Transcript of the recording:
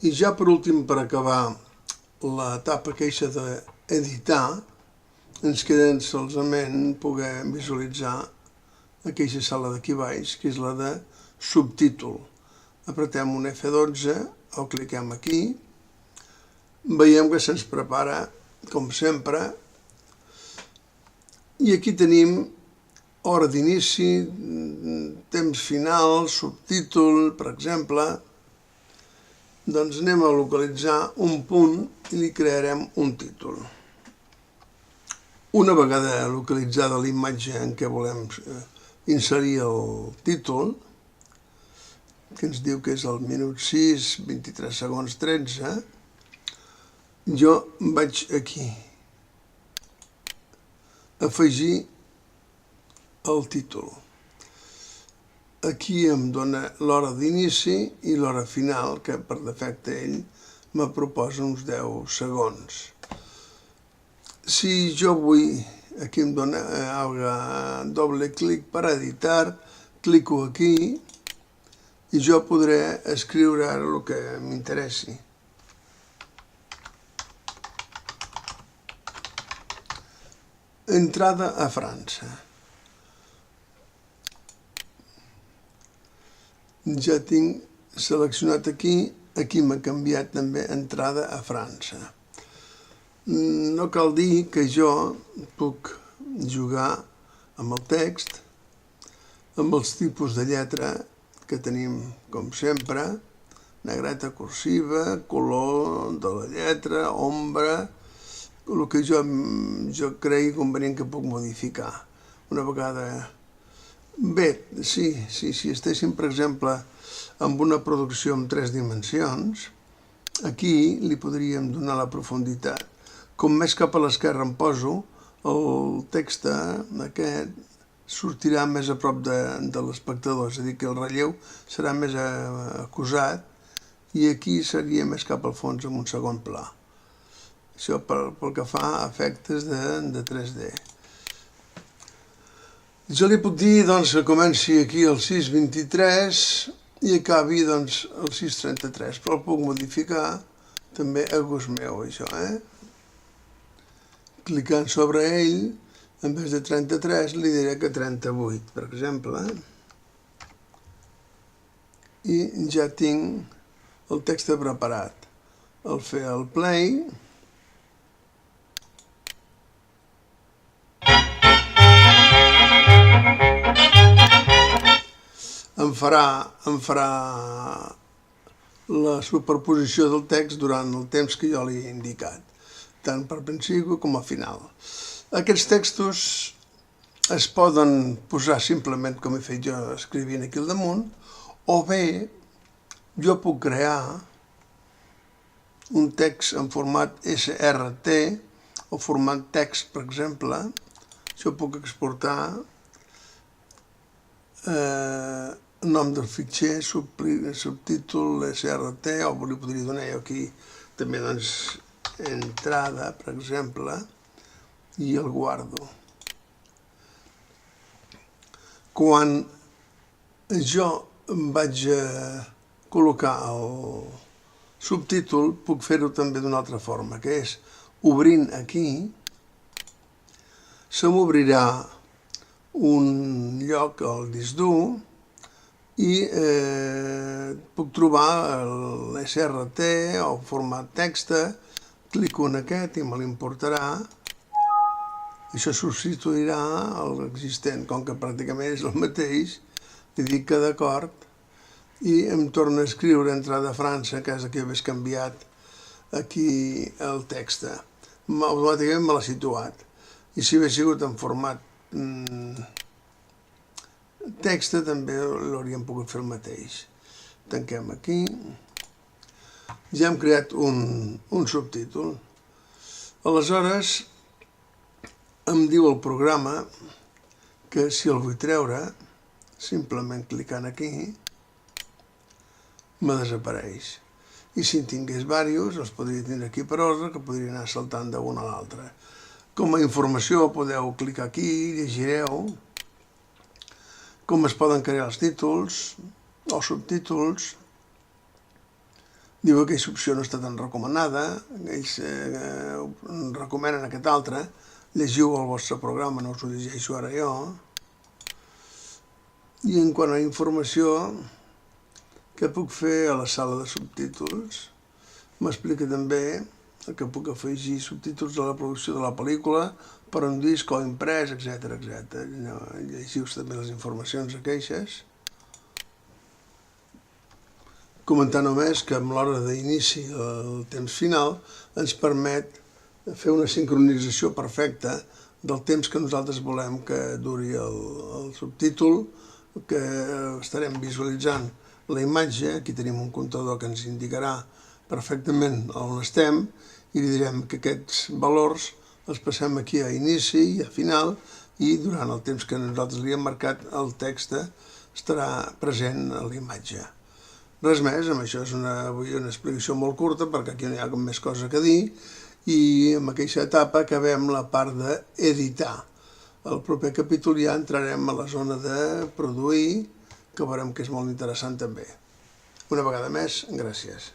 I ja per últim, per acabar l'etapa queixa d'editar, ens queda solament poder visualitzar aquella sala d'aquí baix, que és la de subtítol. Apretem un F12 o cliquem aquí. Veiem que se'ns prepara, com sempre, i aquí tenim hora d'inici, temps final, subtítol, per exemple. Doncs anem a localitzar un punt i li crearem un títol. Una vegada localitzada la imatge en què volem inserir el títol, que ens diu que és el minut 6, 23 segons 13, jo vaig aquí, afegir el títol. Aquí em dona l'hora d'inici i l'hora final, que per defecte ell me proposa uns 10 segons. Si jo vull, aquí em dona doble clic per editar, clico aquí i jo podré escriure ara el que m'interessi. Entrada a França. Ja tinc seleccionat aquí m'ha canviat també entrada a França. No cal dir que jo puc jugar amb el text, amb els tipus de lletra que tenim, com sempre, negreta cursiva, color de la lletra, ombra, el que jo cregui convenient que puc modificar. Una vegada... Bé, si estéssim, per exemple, amb una producció en 3 dimensions, aquí li podríem donar la profunditat. Com més cap a l'esquerra em poso, el text aquest sortirà més a prop de l'espectador, és a dir, que el relleu serà més acusat i aquí seria més cap al fons amb un segon pla. Això pel que fa a efectes de 3D. Jo li puc dir que comenci aquí el 6:23 i acabi el 6:33, però el puc modificar també a gust meu, això. Clicant sobre ell, en vez de 33, li diré que 38, per exemple. I ja tinc el text preparat. Al fer el play, em farà la superposició del text durant el temps que jo li he indicat, tant per principi com a final. Aquests textos es poden posar simplement, com he fet jo, escrivint aquí al damunt, o bé jo puc crear un text en format SRT o format text, per exemple. Jo puc exportar nom del fitxer, subtítol, SRT, o li podria donar jo aquí també entrada, per exemple, i el guardo. Quan jo vaig col·locar el subtítol, puc fer-ho també d'una altra forma, que és obrint aquí, se m'obrirà un lloc al disc dur i puc trobar l'SRT o format text, clico en aquest i me l'importarà. Això substituirà l'existent, com que pràcticament és el mateix, li dic que d'acord i em torna a escriure entrada a França, que és que hagués canviat aquí el text. Automàticament me l'ha situat. I si hagués sigut en format text també l'hauríem pogut fer el mateix. Tanquem aquí. Ja hem creat un subtítol. Aleshores, em diu el programa que si el vull treure, simplement clicant aquí, me desapareix. I si en tingués diversos, els podria tenir aquí per ordre, que podria anar saltant d'una a l'altra. Com a informació podeu clicar aquí, llegireu com es poden crear els títols o subtítols. Diu que aquesta opció no està tan recomanada, ells recomenen aquesta altra, llegiu el vostre programa, no us ho llegeixo ara jo. I en quant a informació, què puc fer a la sala de subtítols? M'explica també que puc afegir subtítols a la producció de la pel·lícula per un disc o imprès, etc. Llegiu també les informacions aqueixes. Comentar només que amb l'hora d'inici el temps final ens permet fer una sincronització perfecta del temps que nosaltres volem que duri el subtítol, que estarem visualitzant la imatge. Aquí tenim un comptador que ens indicarà perfectament on estem i li direm que aquests valors els passem aquí a inici i a final, i durant el temps que nosaltres li hem marcat el text estarà present a la imatge. Res més, amb això és avui una explicació molt curta perquè aquí no hi ha més cosa que dir, i amb aquesta etapa acabem la part d'editar. Al proper capítol ja entrarem a la zona de produir, que veurem que és molt interessant també. Una vegada més, gràcies.